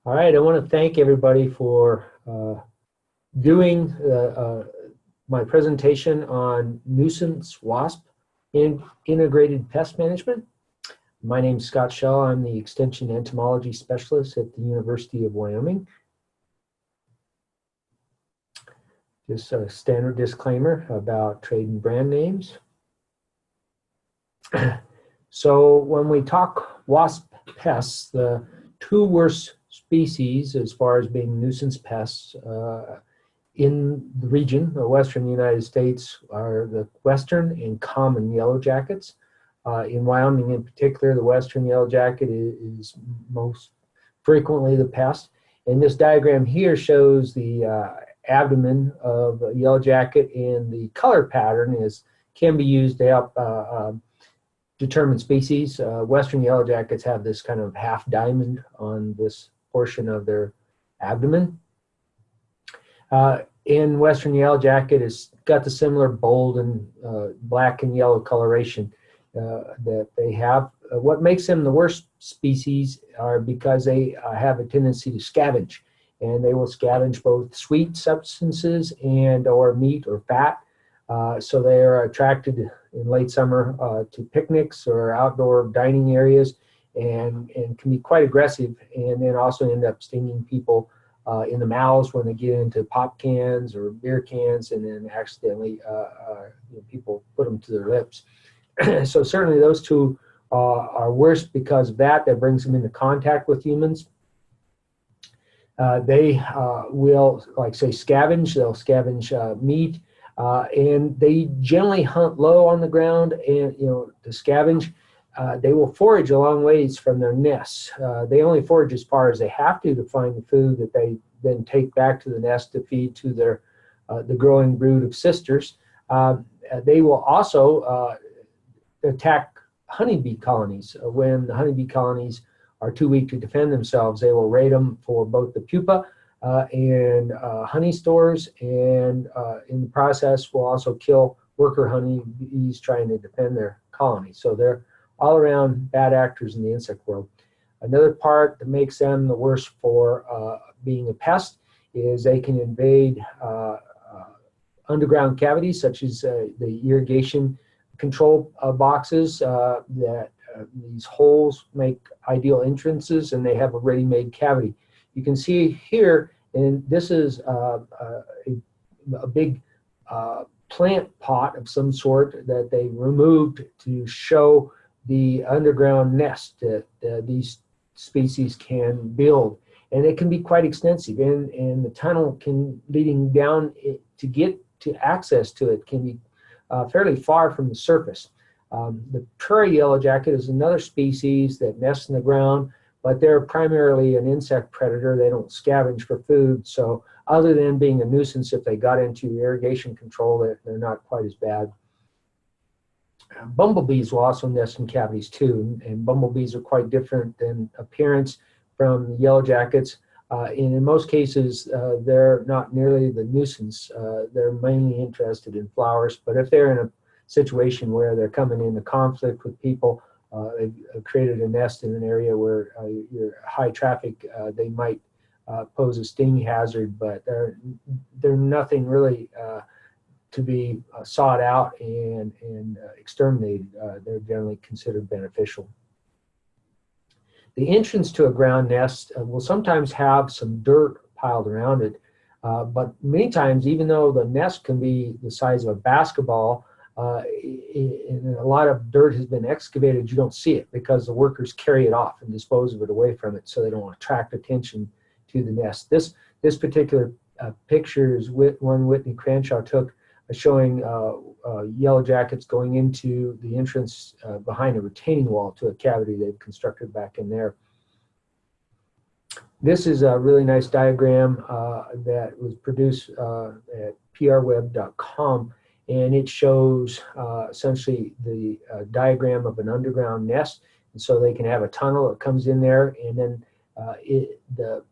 All right, I want to thank everybody for doing my presentation on Nuisance Wasp Integrated Pest Management. My name is Scott Shell. I'm the Extension Entomology Specialist at the University of Wyoming. Just a standard disclaimer about trade and brand names. So when we talk wasp pests, the two worst species as far as being nuisance pests in the region, the western United States, are the western and common yellowjackets. In Wyoming in particular, the western yellowjacket is most frequently the pest. And this diagram here shows the abdomen of a yellowjacket, and the color pattern can be used to help determine species. Western yellowjackets have this kind of half diamond on this portion of their abdomen. In western yellowjacket, it's got the similar bold and black and yellow coloration that they have. What makes them the worst species are because they have a tendency to scavenge, and they will scavenge both sweet substances and or meat or fat. So they are attracted in late summer to picnics or outdoor dining areas, and can be quite aggressive, and then also end up stinging people in the mouths when they get into pop cans or beer cans, and then accidentally people put them to their lips. So certainly those two are worse because of that. That brings them into contact with humans. They will, like say, scavenge. They'll scavenge meat. And they generally hunt low on the ground, and to scavenge. They will forage a long ways from their nests. They only forage as far as they have to find the food that they then take back to the nest to feed to their the growing brood of sisters. They will also attack honeybee colonies. When the honeybee colonies are too weak to defend themselves, they will raid them for both the pupa and honey stores, and in the process will also kill worker honeybees trying to defend their colony. So they're all around bad actors in the insect world. Another part that makes them the worst for being a pest is they can invade underground cavities, such as the irrigation control boxes. These holes make ideal entrances, and they have a ready-made cavity. You can see here, and this is a big plant pot of some sort that they removed to show the underground nest that these species can build. And it can be quite extensive, and the tunnel leading down to get to access to it can be fairly far from the surface. The prairie yellowjacket is another species that nests in the ground, but they're primarily an insect predator. They don't scavenge for food. So other than being a nuisance, if they got into irrigation control, they're not quite as bad. Bumblebees will also nest in cavities too, and bumblebees are quite different in appearance from yellowjackets. And in most cases, they're not nearly the nuisance. They're mainly interested in flowers, but if they're in a situation where they're coming into conflict with people, they've created a nest in an area where you're high traffic, they might pose a sting hazard, but they're nothing really to be sought out and exterminated. They're generally considered beneficial. The entrance to a ground nest will sometimes have some dirt piled around it, but many times, even though the nest can be the size of a basketball, and a lot of dirt has been excavated, you don't see it because the workers carry it off and dispose of it away from it, so they don't attract attention to the nest. This particular picture is one Whitney Cranshaw took, showing yellowjackets going into the entrance behind a retaining wall to a cavity they've constructed back in there. This is a really nice diagram that was produced at prweb.com, and it shows essentially the diagram of an underground nest. And so they can have a tunnel that comes in there, and then the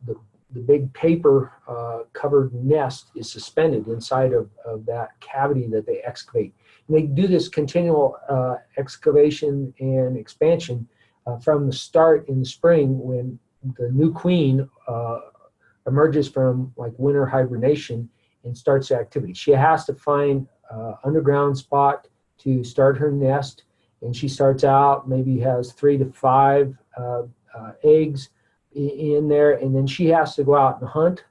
big paper covered nest is suspended inside of that cavity that they excavate. And they do this continual excavation and expansion from the start in the spring when the new queen emerges from like winter hibernation and starts the activity. She has to find underground spot to start her nest, and she starts out, maybe has 3 to 5 eggs in there, and then she has to go out and hunt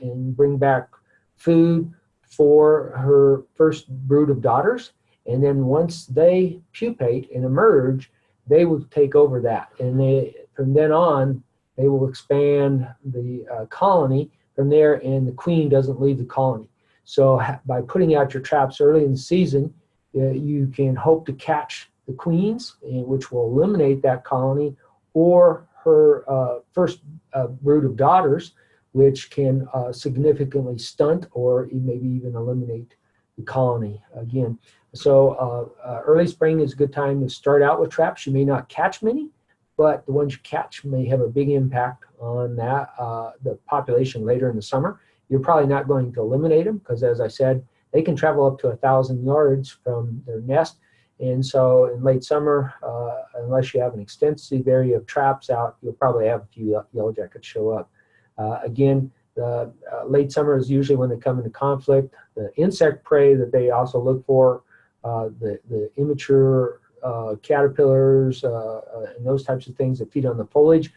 and bring back food for her first brood of daughters. And then once they pupate and emerge, they will take over that, and from then on they will expand the colony from there, and the queen doesn't leave the colony. So by putting out your traps early in the season, you can hope to catch the queens, which will eliminate that colony, or her first brood of daughters, which can significantly stunt or maybe even eliminate the colony again. So early spring is a good time to start out with traps. You may not catch many, but the ones you catch may have a big impact on that the population later in the summer. You're probably not going to eliminate them because, as I said, they can travel up to 1,000 yards from their nest. And so in late summer, unless you have an extensive area of traps out, you'll probably have a few yellowjackets show up. Again, the late summer is usually when they come into conflict. The insect prey that they also look for, the immature caterpillars and those types of things that feed on the foliage,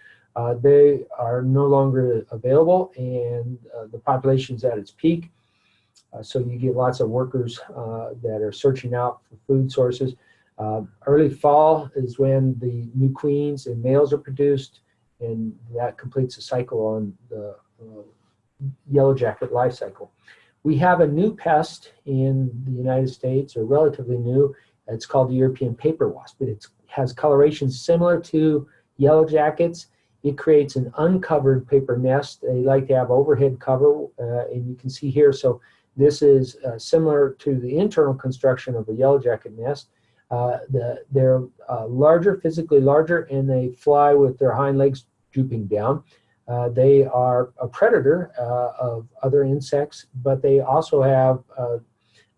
they are no longer available, and the population's at its peak. So you get lots of workers that are searching out for food sources. Early fall is when the new queens and males are produced, and that completes the cycle on the yellowjacket life cycle. We have a new pest in the United States, or relatively new. It's called the European paper wasp. It has coloration similar to yellowjackets. It creates an uncovered paper nest. They like to have overhead cover, and you can see here. So this is similar to the internal construction of a yellowjacket nest. They're larger, physically larger, and they fly with their hind legs drooping down. They are a predator of other insects, but they also have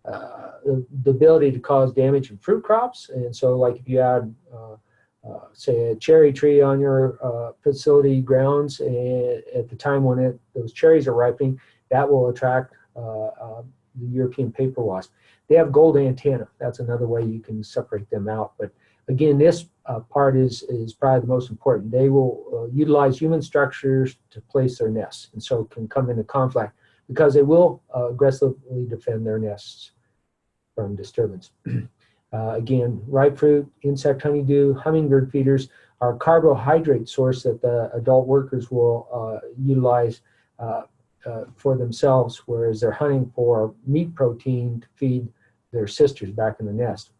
the ability to cause damage in fruit crops. And so like if you had, say, a cherry tree on your facility grounds, and at the time when those cherries are ripening, that will attract the European paper wasp. They have gold antenna. That's another way you can separate them out. But again, this part is probably the most important. They will utilize human structures to place their nests, and so can come into conflict because they will aggressively defend their nests from disturbance. Again, ripe fruit, insect honeydew, hummingbird feeders are a carbohydrate source that the adult workers will utilize for themselves, whereas they're hunting for meat protein to feed their sisters back in the nest.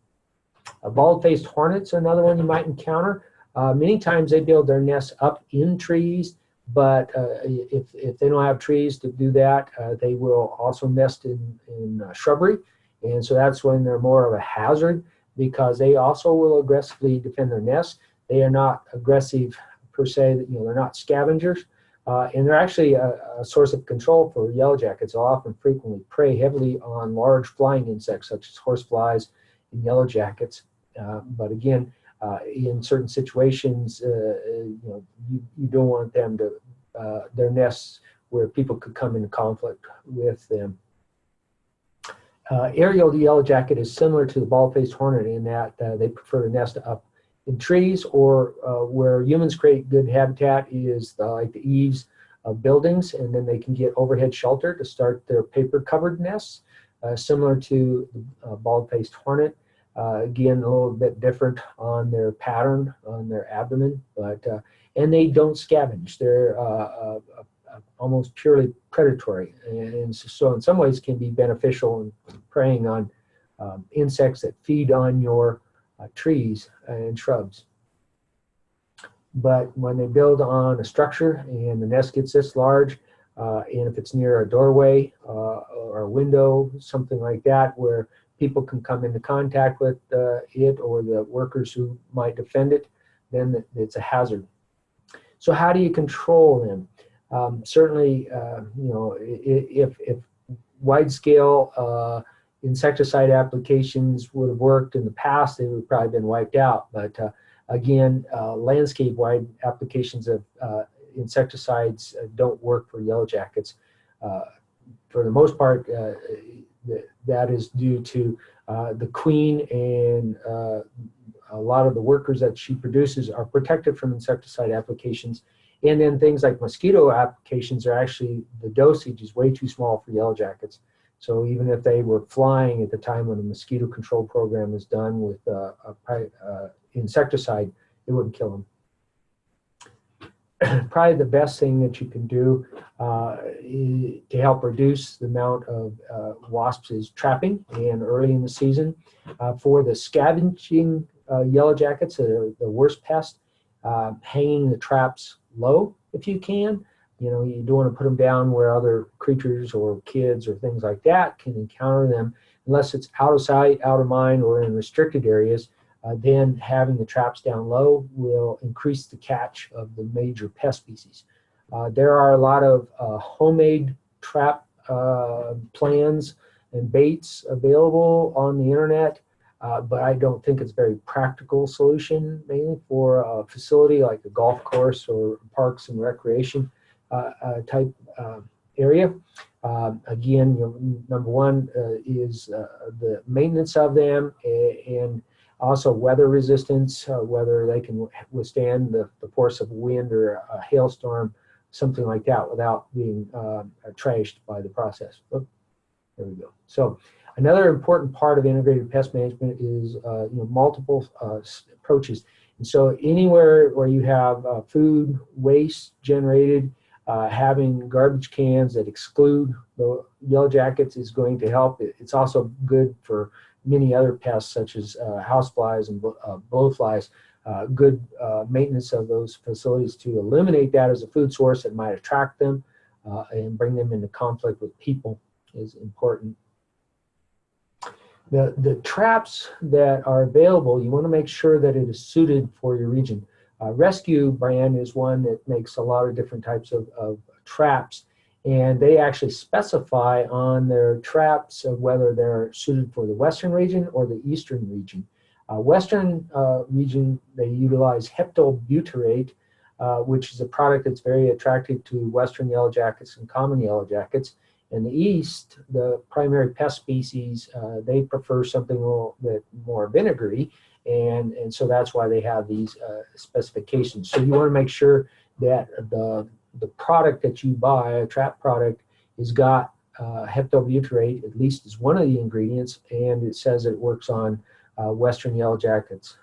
Bald-faced hornets are another one you might encounter. Many times they build their nests up in trees, but if they don't have trees to do that, they will also nest in shrubbery. And so that's when they're more of a hazard, because they also will aggressively defend their nests. They are not aggressive per se, they're not scavengers. And they're actually a source of control for yellowjackets. They'll often frequently prey heavily on large flying insects such as horseflies and yellowjackets. But again, in certain situations, you don't want them to their nests where people could come into conflict with them. Aerial yellowjacket is similar to the bald-faced hornet in that they prefer to nest up in trees, or where humans create good habitat is like the eaves of buildings, and then they can get overhead shelter to start their paper-covered nests, similar to the bald-faced hornet. Again, a little bit different on their pattern, on their abdomen, but and they don't scavenge. They're almost purely predatory, and so in some ways can be beneficial in preying on insects that feed on your trees and shrubs. But when they build on a structure and the nest gets this large, and if it's near a doorway or a window, something like that, where people can come into contact with it or the workers who might defend it, then it's a hazard. So how do you control them? Certainly, if wide-scale insecticide applications would have worked in the past, they would have probably been wiped out. But again, landscape-wide applications of insecticides don't work for yellowjackets. For the most part, that is due to the queen, and a lot of the workers that she produces are protected from insecticide applications. And then things like mosquito applications are actually, the dosage is way too small for yellowjackets. So even if they were flying at the time when the mosquito control program is done with insecticide, it wouldn't kill them. Probably the best thing that you can do to help reduce the amount of wasps is trapping, and early in the season. For the scavenging yellowjackets, the worst pest, hanging the traps low if you can. You know, you don't want to put them down where other creatures or kids or things like that can encounter them, unless it's out of sight, out of mind, or in restricted areas. Then having the traps down low will increase the catch of the major pest species. There are a lot of homemade trap plans and baits available on the internet, but I don't think it's a very practical solution, mainly for a facility like a golf course or parks and recreation type area. Again, you know, number one is the maintenance of them, and also weather resistance, whether they can withstand the force of wind or a hailstorm, something like that, without being trashed by the process. Oh, there we go. So another important part of integrated pest management is you know, multiple approaches. And so anywhere where you have food waste generated, having garbage cans that exclude the yellowjackets is going to help. It's also good for many other pests such as houseflies and blowflies. Good maintenance of those facilities to eliminate that as a food source that might attract them and bring them into conflict with people is important. The traps that are available, you want to make sure that it is suited for your region. Rescue brand is one that makes a lot of different types of traps, and they actually specify on their traps of whether they're suited for the western region or the eastern region. Western region, they utilize heptobutyrate, which is a product that's very attractive to western yellowjackets and common yellowjackets. In the east, the primary pest species, they prefer something a little bit more vinegary, and so that's why they have these specifications. So you want to make sure that the product that you buy, a trap product, has got heptobutyrate, at least as one of the ingredients, and it says it works on western yellowjackets.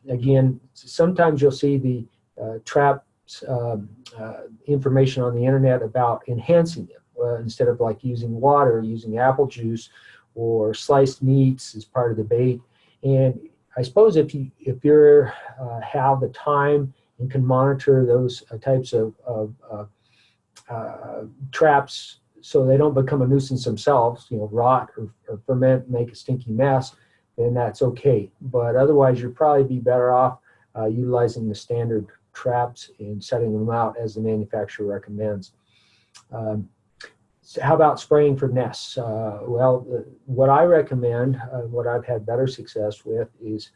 Again, sometimes you'll see the traps information on the internet about enhancing them. Instead of like using water, using apple juice or sliced meats as part of the bait. And I suppose if you have the time and can monitor those types of traps so they don't become a nuisance themselves, you know, rot or ferment, make a stinky mess, then that's okay. But otherwise, you'd probably be better off utilizing the standard traps and setting them out as the manufacturer recommends. So how about spraying for nests? What I recommend, what I've had better success with, is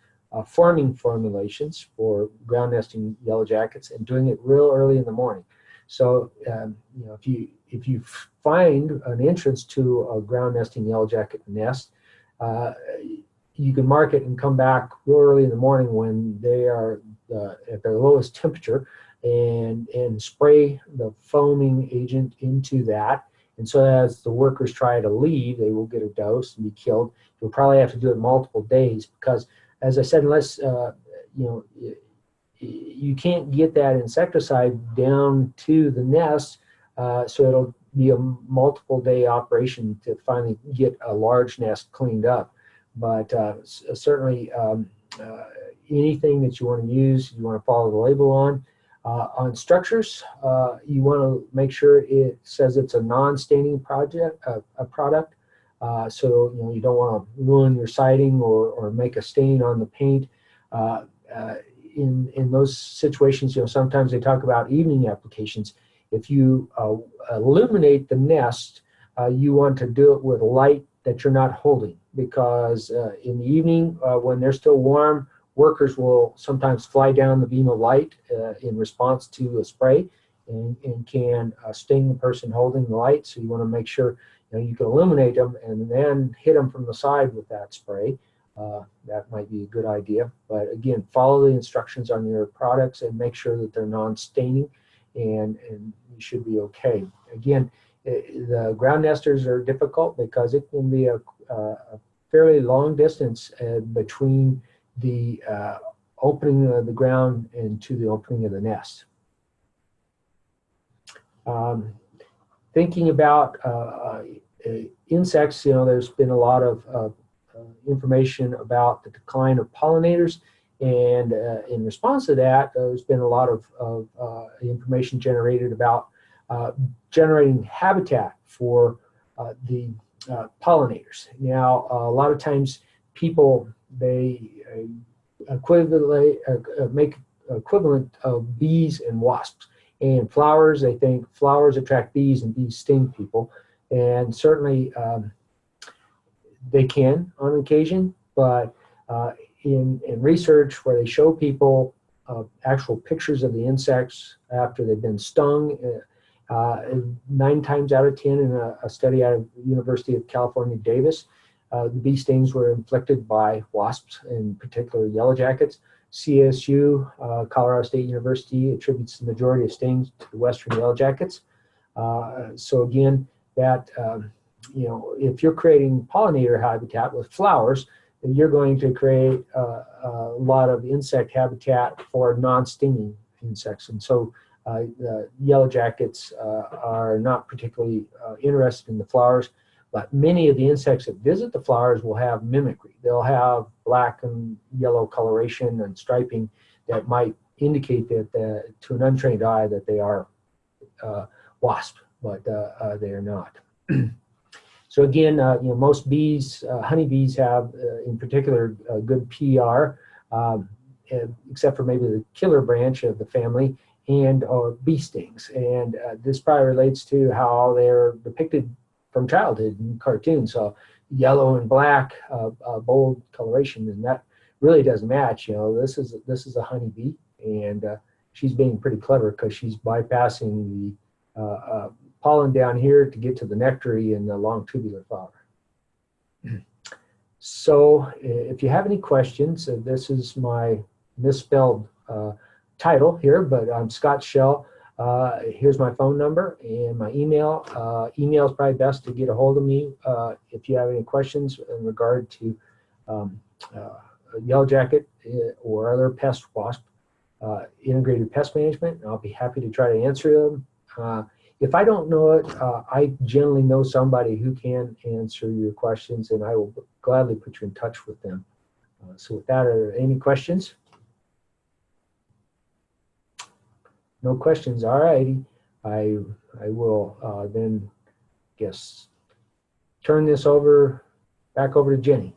forming formulations for ground nesting yellowjackets and doing it real early in the morning. So you know, if you find an entrance to a ground nesting yellowjacket nest, you can mark it and come back real early in the morning when they are at their lowest temperature, and spray the foaming agent into that. And so as the workers try to leave, they will get a dose and be killed. You'll probably have to do it multiple days because, as I said, unless you know, you can't get that insecticide down to the nest, so it'll be a multiple day operation to finally get a large nest cleaned up. But certainly anything that you want to use, you want to follow the label on. On structures, you want to make sure it says it's a non-staining product. So you know, you don't want to ruin your siding or make a stain on the paint. In those situations, you know, sometimes they talk about evening applications. If you illuminate the nest, you want to do it with light that you're not holding, because in the evening when they're still warm, workers will sometimes fly down the beam of light in response to a spray and can sting the person holding the light. So you want to make sure you can illuminate them and then hit them from the side with that spray. That might be a good idea. But again, follow the instructions on your products and make sure that they're non-staining, and you should be okay. Again, the ground nesters are difficult because it can be a fairly long distance between the opening of the ground and to the opening of the nest. Thinking about insects, there's been a lot of information about the decline of pollinators, and in response to that, there's been a lot of information generated about generating habitat for the pollinators. Now, a lot of times people, they make equivalent of bees and wasps. And flowers, they think flowers attract bees and bees sting people. And certainly they can on occasion, but in research where they show people actual pictures of the insects after they've been stung, 9 times out of 10 in a study out of the University of California, Davis, the bee stings were inflicted by wasps, in particular yellowjackets. CSU, Colorado State University, attributes the majority of stings to the western yellowjackets. So again, that if you're creating pollinator habitat with flowers, then you're going to create a lot of insect habitat for non-stinging insects. And so the yellowjackets are not particularly interested in the flowers, but many of the insects that visit the flowers will have mimicry. They'll have black and yellow coloration and striping that might indicate that to an untrained eye that they are wasp, but they are not. So again, most bees, honeybees have, in particular, good PR, except for maybe the killer branch of the family, and bee stings. And this probably relates to how they're depicted from childhood in cartoons. So yellow and black, bold coloration, and that really doesn't match. This is a honeybee, and she's being pretty clever because she's bypassing the pollen down here to get to the nectary in the long tubular flower. So if you have any questions, this is my misspelled title here, but I'm Scott Shell. Here's my phone number and my email. Email is probably best to get a hold of me if you have any questions in regard to Yellowjacket or other pest wasp integrated pest management. I'll be happy to try to answer them. If I don't know it, I generally know somebody who can answer your questions, and I will gladly put you in touch with them. So with that, are there any questions? No questions. All righty. I will then turn this back over to Jenny.